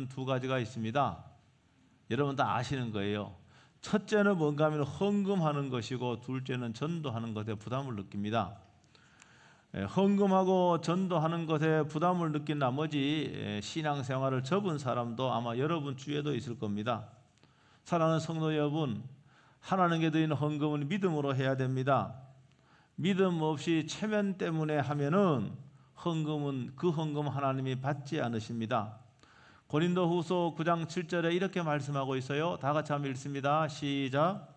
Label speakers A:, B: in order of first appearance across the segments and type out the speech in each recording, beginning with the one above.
A: 큰 두 가지가 있습니다. 여러분 다 아시는 거예요. 첫째는 뭔가 하면 헌금하는 것이고 둘째는 전도하는 것에 부담을 느낍니다. 헌금하고 전도하는 것에 부담을 느낀 나머지 신앙생활을 접은 사람도 아마 여러분 주위에도 있을 겁니다. 사랑하는 성도 여러분, 하나님께 드리는 헌금은 믿음으로 해야 됩니다. 믿음 없이 체면 때문에 하면은 그 헌금 하나님이 받지 않으십니다. 고린도후서 9장 7절에 이렇게 말씀하고 있어요. 다 같이 한번 읽습니다. 시작.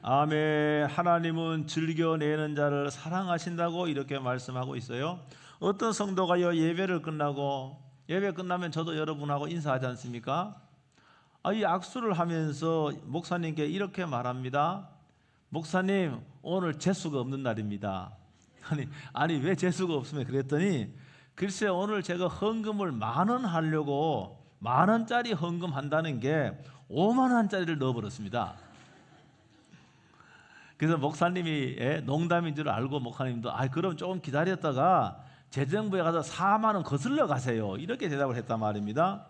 A: 아멘. 하나님은 즐겨내는 자를 사랑하신다고 이렇게 말씀하고 있어요. 어떤 성도가요, 예배를 끝나고, 예배 끝나면 저도 여러분하고 인사하지 않습니까? 이 악수를 하면서 목사님께 이렇게 말합니다. 목사님, 오늘 재수가 없는 날입니다. 아니 왜 재수가 없으면 그랬더니, 글쎄 오늘 제가 헌금을 10,000원 하려고 10,000원짜리 헌금한다는 게 50,000원짜리를 넣어버렸습니다. 그래서 목사님이 농담인 줄 알고 목사님도 그럼 조금 기다렸다가 재정부에 가서 40,000원 거슬러 가세요, 이렇게 대답을 했단 말입니다.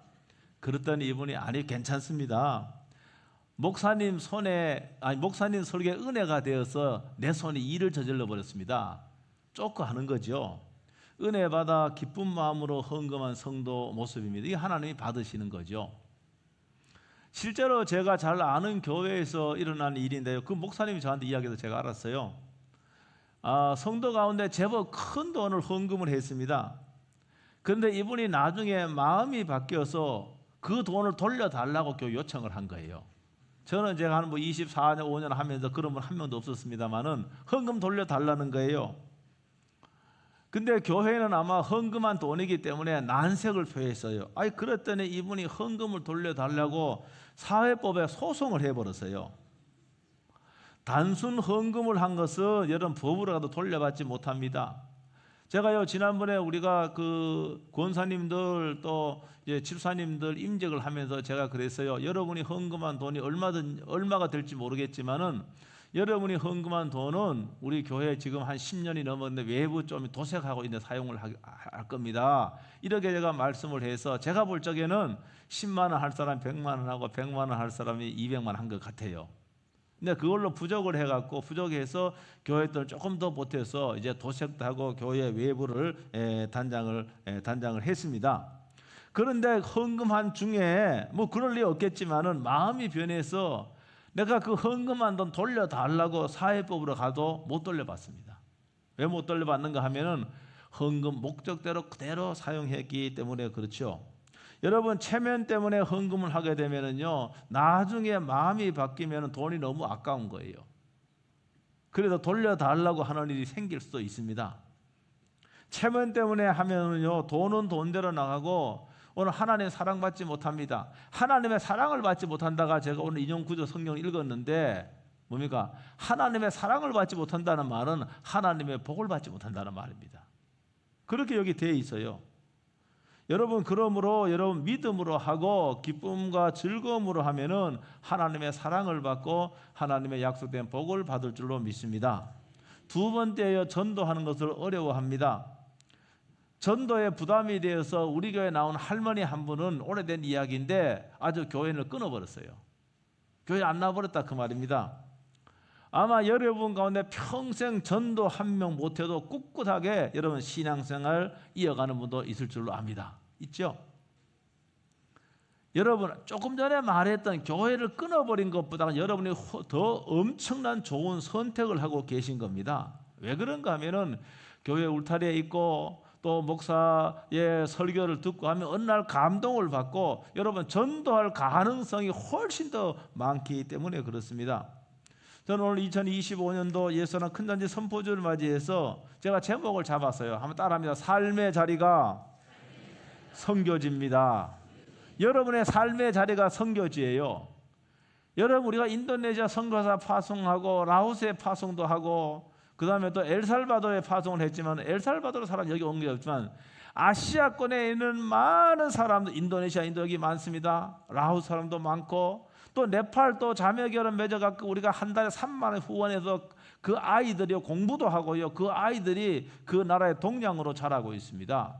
A: 그랬더니 이분이 아니 괜찮습니다. 목사님 설교에 은혜가 되어서 내 손이 일을 저질러 버렸습니다. 쪼끔 하는 거죠. 은혜 받아 기쁜 마음으로 헌금한 성도 모습입니다. 이게 하나님이 받으시는 거죠. 실제로 제가 잘 아는 교회에서 일어난 일인데요, 그 목사님이 저한테 이야기해서 제가 알았어요. 성도 가운데 제법 큰 돈을 헌금을 했습니다. 그런데 이분이 나중에 마음이 바뀌어서 그 돈을 돌려달라고 교회 요청을 한 거예요. 저는 제가 한 24년 5년 하면서 그런 분 한 명도 없었습니다만은 헌금 돌려달라는 거예요. 근데 교회는 아마 헌금한 돈이기 때문에 난색을 표했어요. 그랬더니 이분이 헌금을 돌려달라고 사회법에 소송을 해버렸어요. 단순 헌금을 한 것은 여러분 법으로 가도 돌려받지 못합니다. 제가요 지난번에 우리가 그 권사님들 또 이제 집사님들 임직을 하면서 제가 그랬어요. 여러분이 헌금한 돈이 얼마가 될지 모르겠지만은 여러분이 헌금한 돈은 우리 교회 지금 한 10년이 넘었는데 외부 좀 도색하고 있는 사용을 할 겁니다. 이렇게 제가 말씀을 해서 제가 볼 적에는 10만 원 할 사람 100만 원 하고 100만 원 할 사람이 200만 원 한 것 같아요. 근데 그걸로 부족을 해갖고 부족해서 교회 돈을 조금 더 보태서 이제 도색도 하고 교회 외부를 단장을 했습니다. 그런데 헌금한 중에 뭐 그럴 리 없겠지만은 마음이 변해서 내가 그 헌금한 돈 돌려달라고 사회법으로 가도 못 돌려받습니다. 왜 못 돌려받는가 하면은 헌금 목적대로 그대로 사용했기 때문에 그렇죠. 여러분 체면 때문에 헌금을 하게 되면은요 나중에 마음이 바뀌면 돈이 너무 아까운 거예요. 그래서 돌려달라고 하는 일이 생길 수도 있습니다. 체면 때문에 하면은요 돈은 돈대로 나가고 오늘 하나님의 사랑받지 못합니다. 하나님의 사랑을 받지 못한다가 제가 오늘 인용 구조 성경을 읽었는데 뭡니까? 하나님의 사랑을 받지 못한다는 말은 하나님의 복을 받지 못한다는 말입니다. 그렇게 여기 되어 있어요. 여러분 그러므로 여러분 믿음으로 하고 기쁨과 즐거움으로 하면은 하나님의 사랑을 받고 하나님의 약속된 복을 받을 줄로 믿습니다. 두 번째요, 전도하는 것을 어려워합니다. 전도에 부담이 되어서 우리 교회에 나온 할머니 한 분은 오래된 이야기인데 아주 교회를 끊어버렸어요. 교회 안 나와버렸다 그 말입니다. 아마 여러분 가운데 평생 전도 한 명 못해도 꿋꿋하게 여러분 신앙생활 이어가는 분도 있을 줄로 압니다. 있죠? 여러분 조금 전에 말했던 교회를 끊어버린 것보다는 여러분이 더 엄청난 좋은 선택을 하고 계신 겁니다. 왜 그런가 하면은 교회 울타리에 있고 또 목사의 설교를 듣고 하면 어느 날 감동을 받고 여러분 전도할 가능성이 훨씬 더 많기 때문에 그렇습니다. 저는 오늘 2025년도 예수나 큰잔치 선포주를 맞이해서 제가 제목을 잡았어요. 한번 따라합니다. 삶의 자리가 선교지입니다. 여러분의 삶의 자리가 선교지예요. 여러분 우리가 인도네시아 선교사 파송하고 라오스에 파송도 하고 그 다음에 또 엘살바도에 파송을 했지만 엘살바도로 사람 여기 온 게 없지만 아시아권에 있는 많은 사람들, 인도네시아, 인도 여기 많습니다. 라오스 사람도 많고 또 네팔도 자매결혼 맺어갖고 우리가 한 달에 3만 원 후원해서 그 아이들이 공부도 하고요. 그 아이들이 그 나라의 동양으로 자라고 있습니다.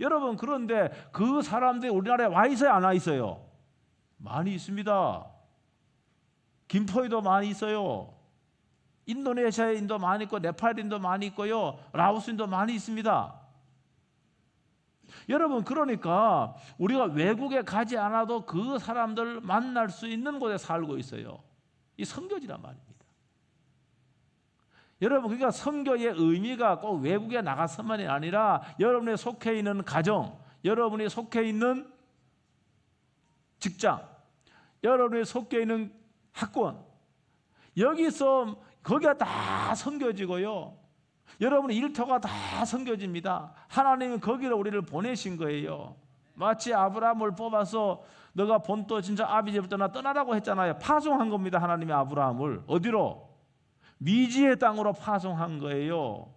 A: 여러분, 그런데 그 사람들이 우리나라에 와 있어요, 안 와 있어요? 많이 있습니다. 김포에도 많이 있어요. 인도네시아인도 많이 있고 네팔인도 많이 있고요. 라오스인도 많이 있습니다. 여러분, 그러니까 우리가 외국에 가지 않아도 그 사람들 만날 수 있는 곳에 살고 있어요. 이 선교지란 말입니다. 여러분, 그러니까 선교의 의미가 꼭 외국에 나가서만이 아니라 여러분이 속해 있는 가정, 여러분이 속해 있는 직장, 여러분이 속해 있는 학원, 여기서 거기가 다 선교지고요. 여러분의 일터가 다 선교지입니다. 하나님이 거기로 우리를 보내신 거예요. 마치 아브라함을 뽑아서 너가 본토 진짜 아비집을 떠나라고 했잖아요. 파송한 겁니다. 하나님이 아브라함을 어디로? 미지의 땅으로 파송한 거예요.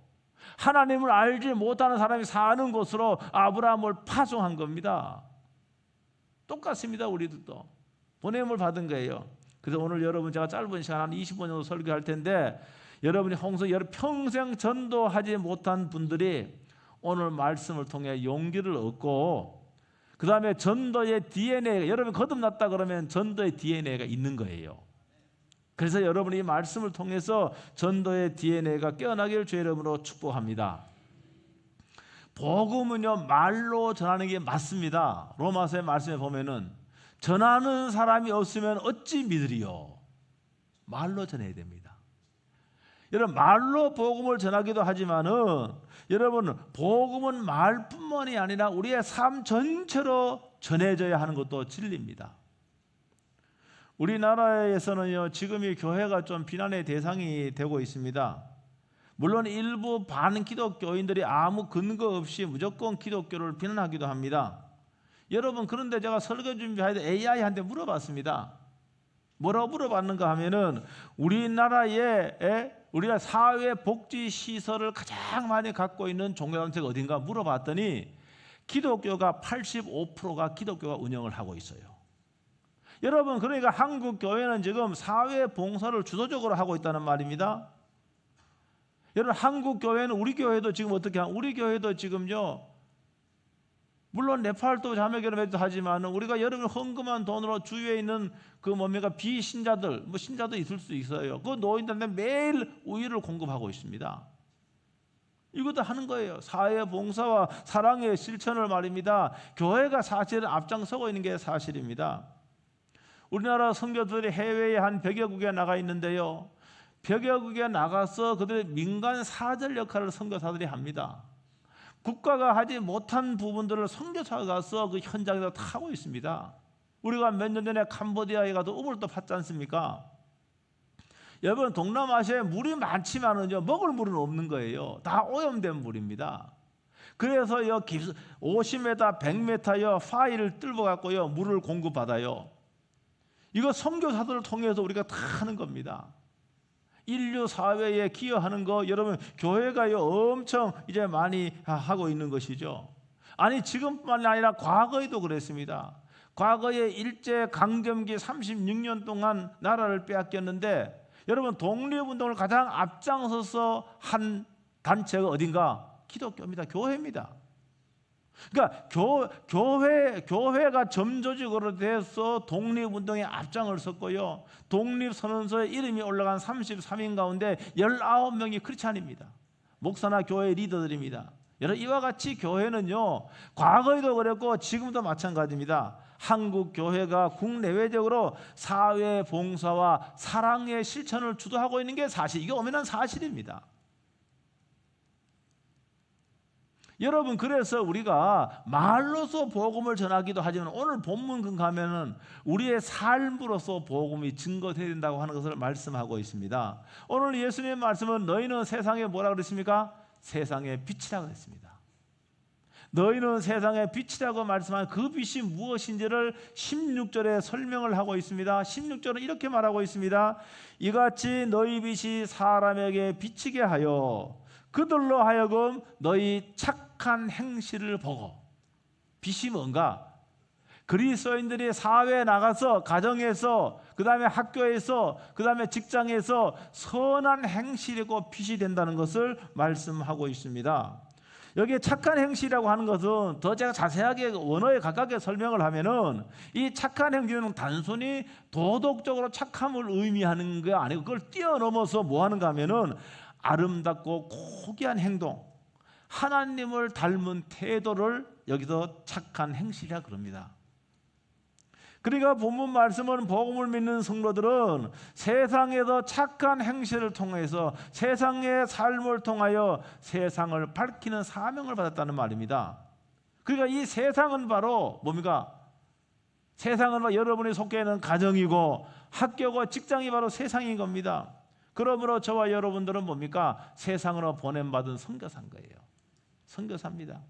A: 하나님을 알지 못하는 사람이 사는 곳으로 아브라함을 파송한 겁니다. 똑같습니다. 우리들도 보냄을 받은 거예요. 그래서 오늘 여러분, 제가 짧은 시간 한 20분 정도 설교할 텐데, 여러분이 평생 전도하지 못한 분들이 오늘 말씀을 통해 용기를 얻고, 그 다음에 전도의 DNA, 여러분이 거듭났다 그러면 전도의 DNA가 있는 거예요. 그래서 여러분이 이 말씀을 통해서 전도의 DNA가 깨어나기를 주의 이름으로 축복합니다. 복음은요, 말로 전하는 게 맞습니다. 로마서의 말씀에 보면은 전하는 사람이 없으면 어찌 믿으리요? 말로 전해야 됩니다. 여러분, 말로 복음을 전하기도 하지만은 여러분, 복음은 말뿐만이 아니라 우리의 삶 전체로 전해져야 하는 것도 진리입니다. 우리나라에서는요, 지금 이 교회가 좀 비난의 대상이 되고 있습니다. 물론 일부 반기독교인들이 아무 근거 없이 무조건 기독교를 비난하기도 합니다. 여러분, 그런데 제가 설교 준비할 때 AI한테 물어봤습니다. 뭐라고 물어봤는가 하면은 우리가 사회복지시설을 가장 많이 갖고 있는 종교단체가 어딘가 물어봤더니 기독교가 85%가 기독교가 운영을 하고 있어요. 여러분, 그러니까 한국 교회는 지금 사회봉사를 주도적으로 하고 있다는 말입니다. 여러분, 한국 교회는 우리 교회도 지금 어떻게 우리 교회도 지금요, 물론 네팔도 자매결혼도 하지만 우리가 여러분 헌금한 돈으로 주위에 있는 비신자들, 신자도 있을 수 있어요. 그 노인들한테 매일 우유를 공급하고 있습니다. 이것도 하는 거예요. 사회봉사와 사랑의 실천을 말입니다. 교회가 사실은 앞장서고 있는 게 사실입니다. 우리나라 선교들이 해외에 한 100여 국에 나가 있는데요, 100여 국에 나가서 그들의 민간 사절 역할을 선교사들이 합니다. 국가가 하지 못한 부분들을 선교사가 가서 그 현장에서 다 하고 있습니다. 우리가 몇 년 전에 캄보디아에 가도 우물도 팠지 않습니까? 여러분, 동남아시아에 물이 많지만은요, 먹을 물은 없는 거예요. 다 오염된 물입니다. 그래서 50m, 100m요 파이를 뚫어 갖고요 물을 공급받아요. 이거 선교사들을 통해서 우리가 다 하는 겁니다. 인류 사회에 기여하는 거, 여러분 교회가요 엄청 이제 많이 하고 있는 것이죠. 아니, 지금뿐만 아니라 과거에도 그랬습니다. 과거에 일제 강점기 36년 동안 나라를 빼앗겼는데, 여러분 독립운동을 가장 앞장서서 한 단체가 어딘가? 기독교입니다. 교회입니다. 그러니까 교회가 점조직으로 돼서 독립운동에 앞장을 섰고요, 독립선언서에 이름이 올라간 33인 가운데 19명이 크리스찬입니다. 목사나 교회 리더들입니다. 여러분, 이와 같이 교회는요, 과거에도 그랬고 지금도 마찬가지입니다. 한국 교회가 국내외적으로 사회 봉사와 사랑의 실천을 주도하고 있는 게 사실, 이게 엄연한 사실입니다. 여러분, 그래서 우리가 말로서 복음을 전하기도 하지만 오늘 본문 가면은 우리의 삶으로서 복음이 증거되어야 된다고 하는 것을 말씀하고 있습니다. 오늘 예수님의 말씀은 너희는 세상에 뭐라 그랬습니까? 세상의 빛이라고 했습니다. 너희는 세상의 빛이라고 말씀한 그 빛이 무엇인지를 16절에 설명을 하고 있습니다. 16절은 이렇게 말하고 있습니다. 이같이 너희 빛이 사람에게 비치게 하여 그들로 하여금 너희 착한 착한 행실을 보고, 빛이 뭔가? 그리스도인들이 사회에 나가서, 가정에서, 그 다음에 학교에서, 그 다음에 직장에서 선한 행실이고 빛이 된다는 것을 말씀하고 있습니다. 여기에 착한 행실이라고 하는 것은 더 제가 자세하게 원어에 가깝게 설명을 하면은, 이 착한 행실은 단순히 도덕적으로 착함을 의미하는 게 아니고 그걸 뛰어넘어서 뭐 하는가 하면은 아름답고 고귀한 행동, 하나님을 닮은 태도를 여기서 착한 행실이라 그럽니다. 그러니까 본문 말씀은 복음을 믿는 성도들은 세상에서 착한 행실을 통해서, 세상의 삶을 통하여 세상을 밝히는 사명을 받았다는 말입니다. 그러니까 이 세상은 바로 뭡니까? 세상은 바로 여러분이 속해 있는 가정이고 학교고 직장이 바로 세상인 겁니다. 그러므로 저와 여러분들은 뭡니까? 세상으로 보냄받은 선교사인 거예요. 선교사입니다.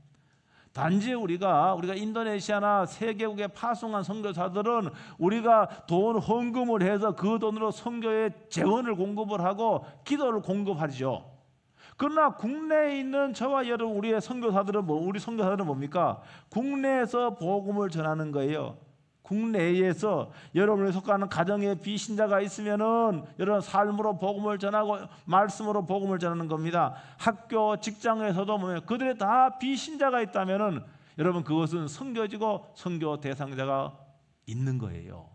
A: 단지 우리가 인도네시아나 세계국에 파송한 선교사들은 우리가 돈 헌금을 해서 그 돈으로 선교에 재원을 공급을 하고 기도를 공급하죠. 그러나 국내에 있는 저와 여러분, 우리 선교사들은 뭡니까? 국내에서 복음을 전하는 거예요. 국내에서 여러분이 속하는 가정에 비신자가 있으면은 여러분 삶으로 복음을 전하고 말씀으로 복음을 전하는 겁니다. 학교, 직장에서도 그들이 다 비신자가 있다면은 여러분 그것은 선교지고 선교 대상자가 있는 거예요.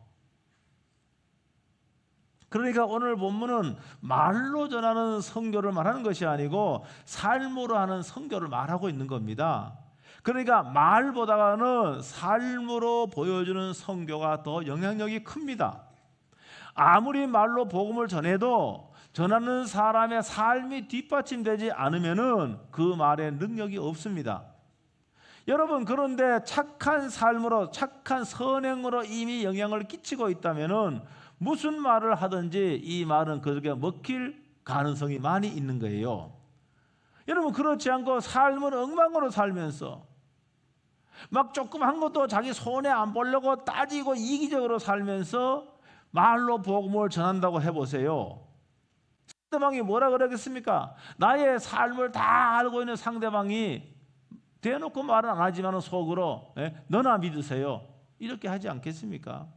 A: 그러니까 오늘 본문은 말로 전하는 선교를 말하는 것이 아니고 삶으로 하는 선교를 말하고 있는 겁니다. 그러니까 말보다는 삶으로 보여주는 선교가 더 영향력이 큽니다. 아무리 말로 복음을 전해도 전하는 사람의 삶이 뒷받침되지 않으면은 그 말에 능력이 없습니다. 여러분, 그런데 착한 삶으로, 착한 선행으로 이미 영향을 끼치고 있다면은 무슨 말을 하든지 이 말은 그렇게 먹힐 가능성이 많이 있는 거예요. 여러분, 그렇지 않고 삶을 엉망으로 살면서 막 조금 한 것도 자기 손에 안 보려고 따지고 이기적으로 살면서 말로 복음을 전한다고 해보세요. 상대방이 뭐라 그러겠습니까? 나의 삶을 다 알고 있는 상대방이 대놓고 말은 안 하지만 속으로 너나 믿으세요, 이렇게 하지 않겠습니까?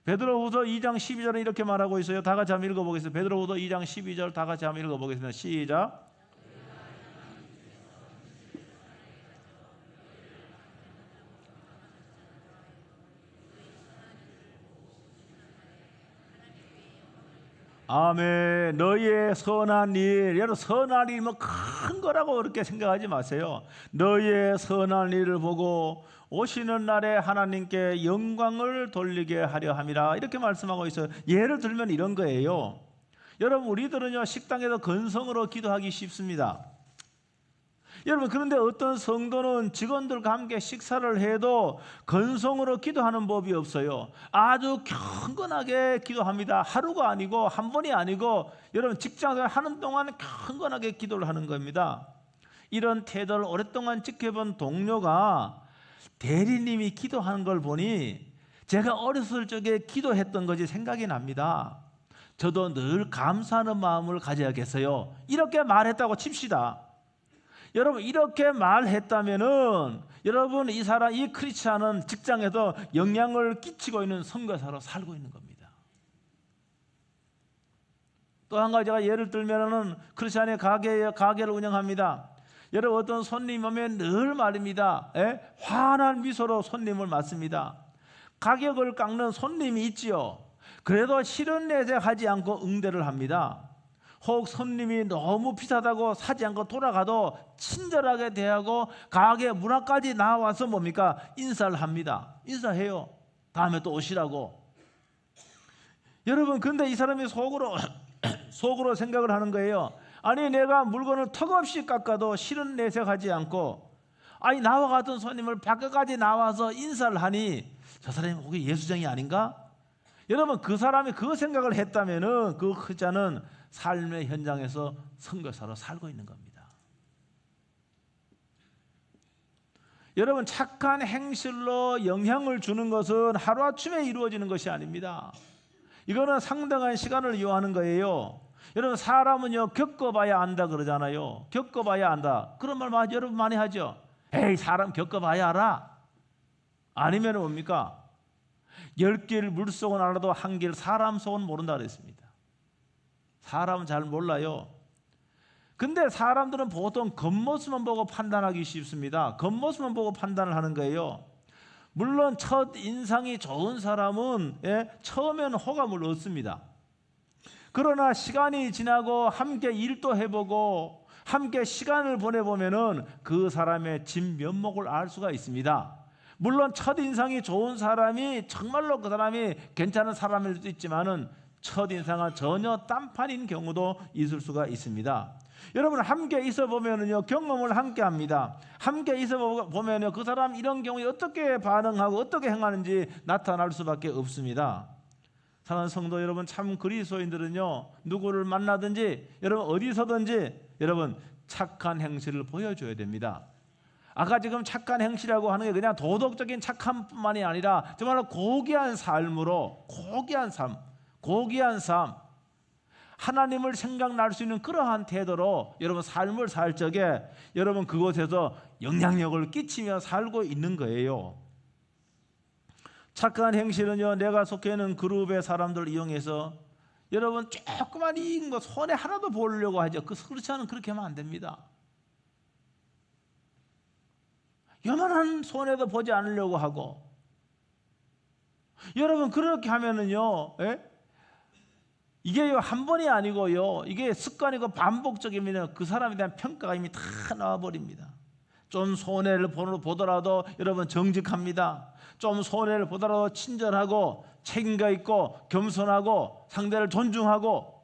A: 베드로후서 2장 12절은 이렇게 말하고 있어요. 다 같이 한번 읽어보겠습니다. 베드로후서 2장 12절 다 같이 한번 읽어보겠습니다. 시작. 아멘. 너희의 선한 일, 여러분 선한 일이면 큰 거라고 그렇게 생각하지 마세요. 너희의 선한 일을 보고 오시는 날에 하나님께 영광을 돌리게 하려 함이라, 이렇게 말씀하고 있어요. 예를 들면 이런 거예요. 여러분, 우리들은요 식당에서 건성으로 기도하기 쉽습니다. 여러분, 그런데 어떤 성도는 직원들과 함께 식사를 해도 건성으로 기도하는 법이 없어요. 아주 경건하게 기도합니다. 하루가 아니고 한 번이 아니고 여러분 직장생활 하는 동안 경건하게 기도를 하는 겁니다. 이런 태도를 오랫동안 지켜본 동료가 대리님이 기도하는 걸 보니 제가 어렸을 적에 기도했던 것이 생각이 납니다. 저도 늘 감사하는 마음을 가져야겠어요, 이렇게 말했다고 칩시다. 여러분, 이렇게 말했다면은 여러분 이 크리스찬은 직장에서 영향을 끼치고 있는 선교사로 살고 있는 겁니다. 또 한 가지 제가 예를 들면은 크리스찬이 가게를 운영합니다. 여러분, 어떤 손님 오면 늘 말입니다. 환한 미소로 손님을 맞습니다. 가격을 깎는 손님이 있지요. 그래도 싫은 내색하지 않고 응대를 합니다. 혹 손님이 너무 비싸다고 사지 않고 돌아가도 친절하게 대하고 가게 문 앞까지 나와서 뭡니까? 인사를 합니다. 인사해요. 다음에 또 오시라고. 여러분, 근데 이 사람이 속으로 생각을 하는 거예요. 아니, 내가 물건을 턱없이 깎아도 싫은 내색하지 않고, 아니 나와 같은 손님을 밖까지 나와서 인사를 하니 저 사람이 혹시 예수쟁이 아닌가? 여러분, 그 사람이 그 생각을 했다면은 그 크자는 삶의 현장에서 선교사로 살고 있는 겁니다. 여러분, 착한 행실로 영향을 주는 것은 하루아침에 이루어지는 것이 아닙니다. 이거는 상당한 시간을 요하는 거예요. 여러분 사람은요 겪어봐야 안다 그러잖아요. 겪어봐야 안다. 그런 말 여러분 많이 하죠. 에이 사람 겪어봐야 알아. 아니면 뭡니까? 10길 물속은 알아도 한 길 사람 속은 모른다 그랬습니다. 사람은 잘 몰라요. 근데 사람들은 보통 겉모습만 보고 판단하기 쉽습니다. 겉모습만 보고 판단을 하는 거예요. 물론 첫 인상이 좋은 사람은 처음에는 호감을 얻습니다. 그러나 시간이 지나고 함께 일도 해보고 함께 시간을 보내보면은 그 사람의 진면목을 알 수가 있습니다. 물론 첫인상이 좋은 사람이 정말로 그 사람이 괜찮은 사람일 수도 있지만은 첫인상은 전혀 딴판인 경우도 있을 수가 있습니다. 여러분 함께 있어 보면은요 경험을 함께 합니다. 함께 있어 보면요 그 사람 이런 경우에 어떻게 반응하고 어떻게 행하는지 나타날 수밖에 없습니다. 사랑하는 성도 여러분, 참 그리스도인들은요 누구를 만나든지 여러분 어디서든지 여러분 착한 행실을 보여줘야 됩니다. 아까 지금 착한 행실이라고 하는 게 그냥 도덕적인 착함뿐만이 아니라 정말로 고귀한 삶으로 고귀한 삶 하나님을 생각날 수 있는 그러한 태도로 여러분 삶을 살 적에 여러분 그곳에서 영향력을 끼치며 살고 있는 거예요. 착한 행실은요 내가 속해 있는 그룹의 사람들을 이용해서 여러분 조그만 이익인 거 손에 하나도 보려고 하죠. 그렇지 않으면 그렇게 하면 안 됩니다. 요만한 손에도 보지 않으려고 하고 여러분 그렇게 하면은요 이게요 한 번이 아니고요 이게 습관이고 반복적이면 그 사람에 대한 평가가 이미 다 나와버립니다. 좀 손해를 보더라도 여러분 정직합니다. 좀 손해를 보더라도 친절하고 책임감 있고 겸손하고 상대를 존중하고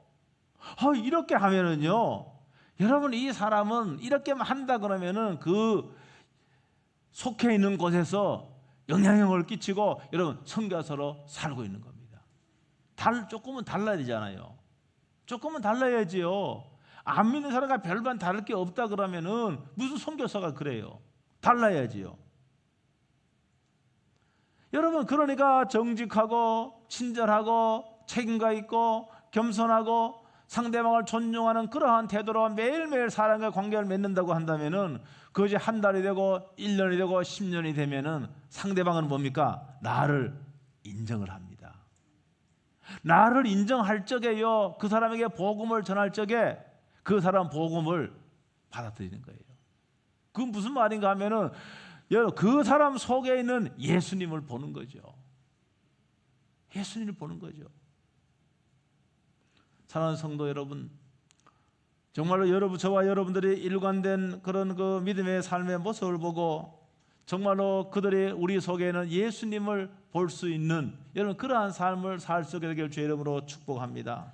A: 이렇게 하면은요 여러분 이 사람은 이렇게만 한다 그러면은 그 속해 있는 곳에서 영향력을 끼치고 여러분 성교사로 살고 있는 겁니다. 조금은 달라야 되잖아요. 조금은 달라야지요. 안 믿는 사람과 별반 다를 게 없다 그러면은 무슨 선교사가 그래요. 달라야지요. 여러분 그러니까 정직하고 친절하고 책임감 있고 겸손하고 상대방을 존중하는 그러한 태도로 매일매일 사람과 관계를 맺는다고 한다면은 그것이 한 달이 되고 1년이 되고 10년이 되면은 상대방은 뭡니까? 나를 인정을 합니다. 나를 인정할 적에요 그 사람에게 복음을 전할 적에 그 사람 복음을 받아들이는 거예요. 그건 무슨 말인가 하면은 그 사람 속에 있는 예수님을 보는 거죠. 예수님을 보는 거죠. 사랑하는 성도 여러분, 정말로 저와 여러분들이 일관된 그런 그 믿음의 삶의 모습을 보고 정말로 그들이 우리 속에는 예수님을 볼 수 있는 여러분 그러한 삶을 살 수 있게 되길 주의 이름으로 축복합니다.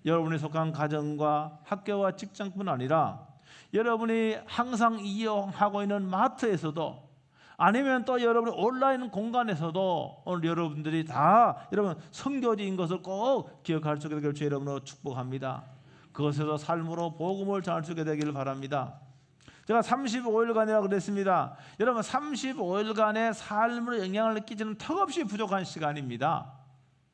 A: 여러분이 속한 가정과 학교와 직장뿐 아니라 여러분이 항상 이용하고 있는 마트에서도 아니면 또 여러분의 온라인 공간에서도 오늘 여러분들이 다 여러분 선교지인 것을 꼭 기억할 수 있게 되길 주의 이름으로 축복합니다. 그것에서 삶으로 복음을 전할 수 있게 되기를 바랍니다. 제가 35일간이라고 그랬습니다. 여러분 35일간의 삶으로 영향을 끼치는 턱없이 부족한 시간입니다.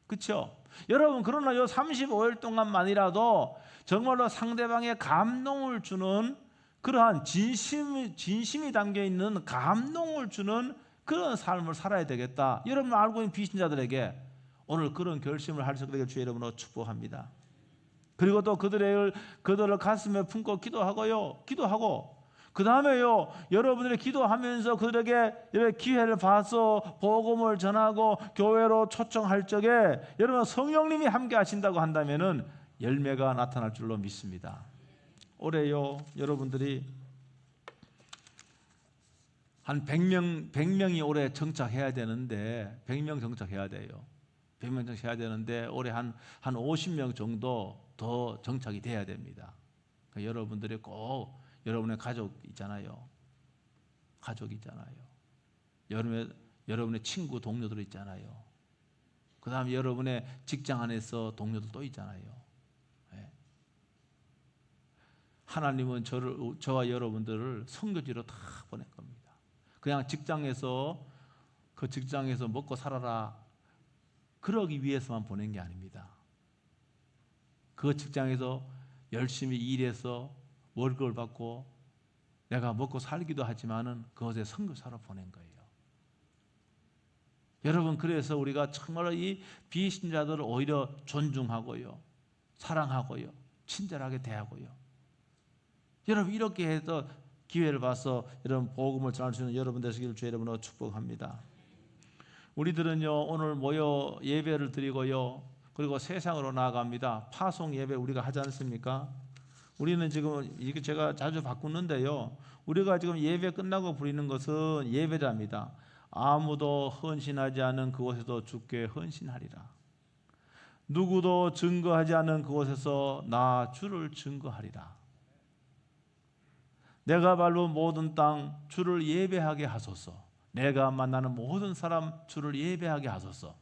A: 그렇죠? 여러분 그러나 이 35일 동안만이라도 정말로 상대방의 감동을 주는 그러한 진심이 담겨있는 감동을 주는 그런 삶을 살아야 되겠다. 여러분 알고 있는 비신자들에게 오늘 그런 결심을 할 수 있게 주의 이름으로 축복합니다. 그리고 또 그들을 가슴에 품고 기도하고 그 다음에요 여러분들이 기도하면서 그들에게 기회를 봐서 복음을 전하고 교회로 초청할 적에 여러분 성령님이 함께 하신다고 한다면은 열매가 나타날 줄로 믿습니다. 올해요 여러분들이 한 100명이 올해 정착해야 되는데 100명 정착해야 돼요. 100명 정착해야 되는데 올해 한 50명 정도 더 정착이 돼야 됩니다. 그러니까 여러분들이 꼭 여러분의 가족 있잖아요. 여러분의 친구 동료들 있잖아요. 그 다음에 여러분의 직장 안에서 동료들 또 있잖아요. 네. 하나님은 저와 여러분들을 선교지로 다 보낼 겁니다. 그냥 직장에서 먹고 살아라 그러기 위해서만 보낸 게 아닙니다. 그 직장에서 열심히 일해서 월급을 받고 내가 먹고 살기도 하지만은 그것에 선교사로 보낸 거예요. 여러분, 그래서 우리가 정말로 이 비신자들을 오히려 존중하고요, 사랑하고요, 친절하게 대하고요. 여러분, 이렇게 해서 기회를 봐서 여러분 복음을 전할 수 있는 여러분 되시기를 주의 이름으로 축복합니다. 우리들은요, 오늘 모여 예배를 드리고요, 그리고 세상으로 나아갑니다. 파송 예배 우리가 하지 않습니까? 우리는 지금 이게 제가 자주 바꾸는데요, 우리가 지금 예배 끝나고 부리는 것은 예배랍니다. 아무도 헌신하지 않은 그곳에서 주께 헌신하리라. 누구도 증거하지 않은 그곳에서 나 주를 증거하리라. 내가 밟은 모든 땅 주를 예배하게 하소서. 내가 만나는 모든 사람 주를 예배하게 하소서.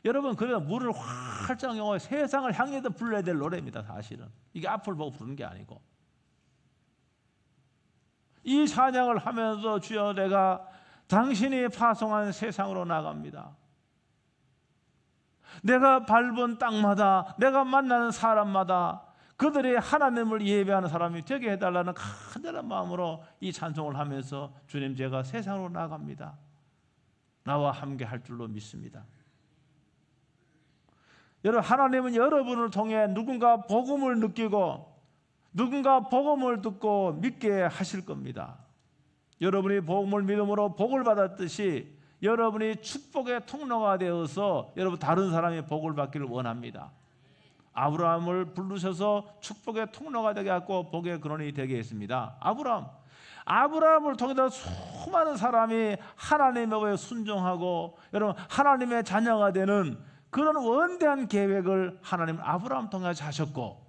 A: 여러분, 그래서 물을 활짝 열고 세상을 향해서 불러야 될 노래입니다. 사실은 이게 앞을 보고 부르는 게 아니고, 이 찬양을 하면서 주여 내가 당신이 파송한 세상으로 나갑니다. 내가 밟은 땅마다, 내가 만나는 사람마다 그들이 하나님을 예배하는 사람이 되게 해달라는 간절한 마음으로 이 찬송을 하면서 주님, 제가 세상으로 나갑니다. 나와 함께 할 줄로 믿습니다. 여러분, 하나님은 여러분을 통해 누군가 복음을 느끼고 누군가 복음을 듣고 믿게 하실 겁니다. 여러분이 복음을 믿음으로 복을 받았듯이 여러분이 축복의 통로가 되어서 여러분 다른 사람이 복을 받기를 원합니다. 아브라함을 부르셔서 축복의 통로가 되게 하고 복의 근원이 되게 했습니다. 아브라함을 통해서 수많은 사람이 하나님의 순종하고 여러분 하나님의 자녀가 되는 그런 원대한 계획을 하나님은 아브라함 통해서 하셨고,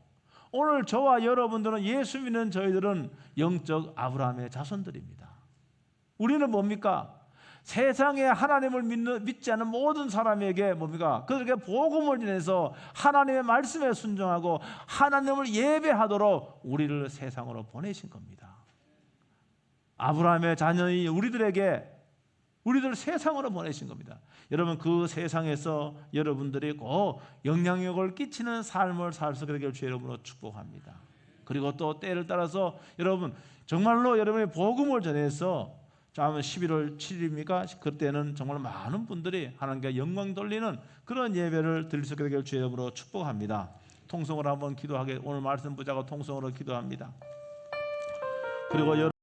A: 오늘 저와 여러분들은, 예수 믿는 저희들은 영적 아브라함의 자손들입니다. 우리는 뭡니까? 세상에 하나님을 믿지 않는 모든 사람에게 뭡니까? 그들에게 복음을 전해서 하나님의 말씀에 순종하고 하나님을 예배하도록 우리를 세상으로 보내신 겁니다. 아브라함의 자녀인 우리들 세상으로 보내신 겁니다. 여러분, 그 세상에서 여러분들이 꼭 영향력을 끼치는 삶을 살 수 있게 주의 이름으로 축복합니다. 그리고 또 때를 따라서 여러분 정말로 여러분이 복음을 전해서, 자, 11월 7일입니까? 그때는 정말 많은 분들이 하나님께 영광 돌리는 그런 예배를 드릴 수 있게 되길 주의 이름으로 축복합니다. 통성으로 한번 기도하게, 오늘 말씀 붙잡고 통성으로 기도합니다. 그리고